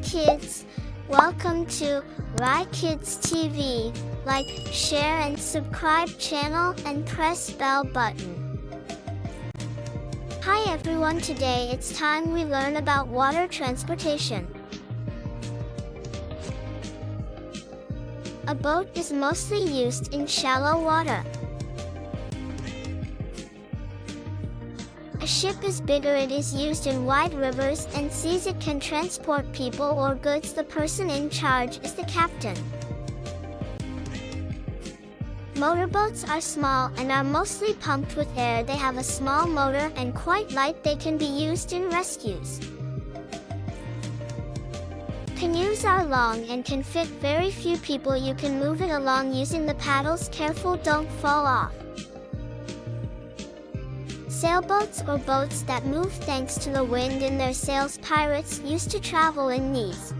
kids, welcome to rai-kidstv. Like, share and subscribe channel and press bell button. Hi everyone, today it's time we learn about water transportation. A boat is mostly used in shallow water. A ship is bigger. It is used in wide rivers and seas. It can transport people or goods. The person in charge is the captain. Motorboats are small and are mostly pumped with air. They have a small motor and quite light. They can be used in rescues. Canoes are long and can fit very few people. You can move it along using the paddles. Careful, don't fall off. Sailboats or boats that move thanks to the wind in their sails. Pirates used to travel in these.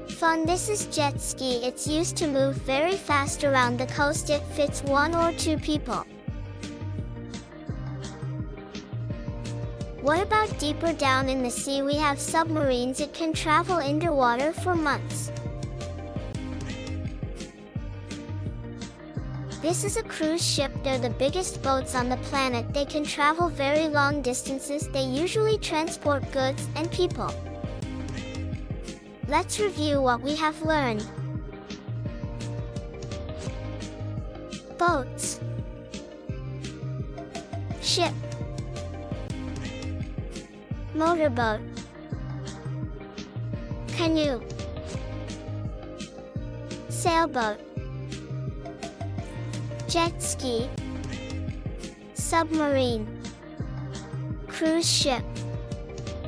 Fun, this is jet ski. It's used to move very fast around the coast. It fits 1 or 2 people. What about deeper down in the sea? We have submarines. It can travel underwater for months. This is a cruise ship. They're the biggest boats on the planet. They can travel very long distances. They usually transport goods and people. Let's review what we have learned. Boats, ship, motorboat, canoe, sailboat, jet ski, submarine, cruise ship.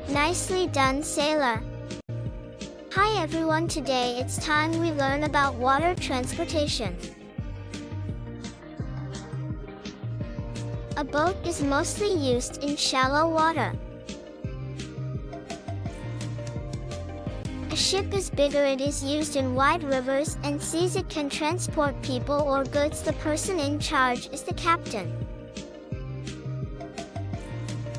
Nicely done, sailor. Hi everyone, today it's time we learn about water transportation. A boat is mostly used in shallow water. A ship is bigger. It is used in wide rivers and seas. It can transport people or goods. The person in charge is the captain.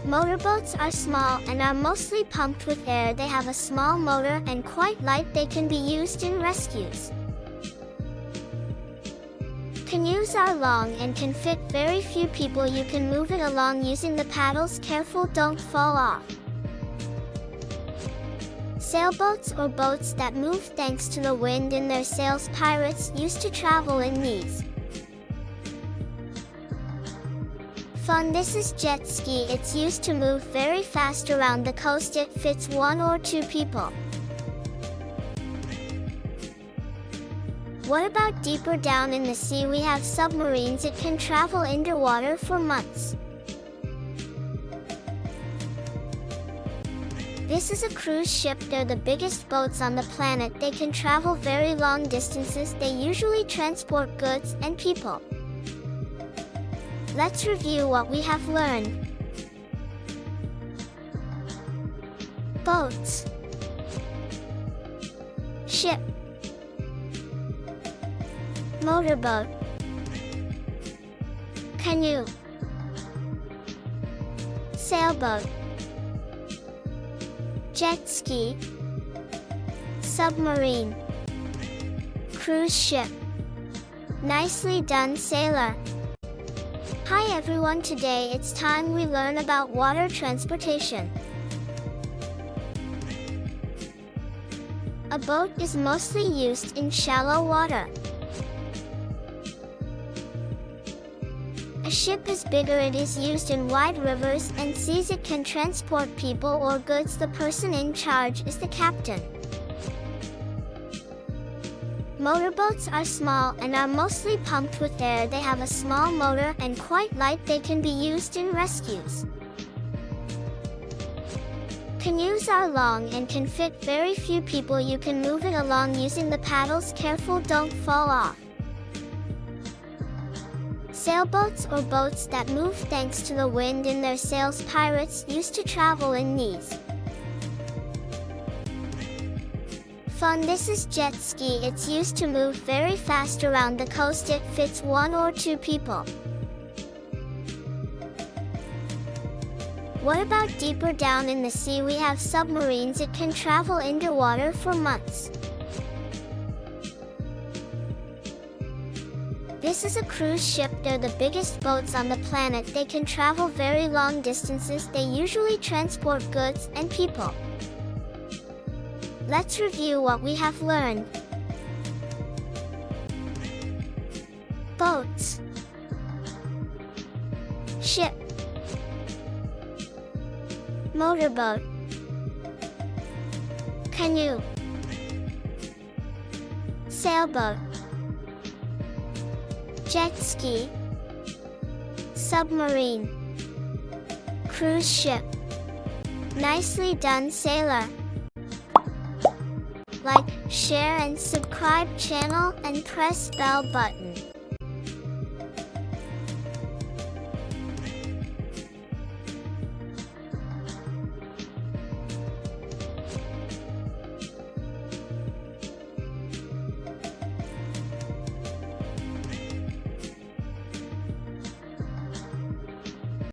Motorboats are small and are mostly pumped with air. They have a small motor and quite light. They can be used in rescues. Canoes are long and can fit very few people. You can move it along using the paddles. Careful, don't fall off. Sailboats or boats that move thanks to the wind in their sails. Pirates used to travel in these. Fun, this is jet ski. It's used to move very fast around the coast. It fits 1 or 2 people. What about deeper down in the sea? We have submarines. It can travel underwater for months. This is a cruise ship. They're the biggest boats on the planet. They can travel very long distances. They usually transport goods and people. Let's review what we have learned. Boats, ship, motorboat, canoe, sailboat, jet ski, submarine, cruise ship. Nicely done, sailor. Hi everyone, today it's time we learn about water transportation. A boat is mostly used in shallow water. A ship is bigger. It is used in wide rivers and seas. It can transport people or goods. The person in charge is the captain. Motorboats are small and are mostly pumped with air. They have a small motor and quite light. They can be used in rescues. Canoes are long and can fit very few people. You can move it along using the paddles. Careful, don't fall off. Sailboats or boats that move thanks to the wind in their sails. Pirates used to travel in these. Fun, this is jet ski. It's used to move very fast around the coast. It fits 1 or 2 people. What about deeper down in the sea? We have submarines. It can travel underwater for months. This is a cruise ship. They're the biggest boats on the planet. They can travel very long distances. They usually transport goods and people. Let's review what we have learned. Boats. Ship. Motorboat. Canoe. Sailboat. Jet ski. Submarine. Cruise ship. Nicely done, sailor. Like, share and subscribe channel and press bell button.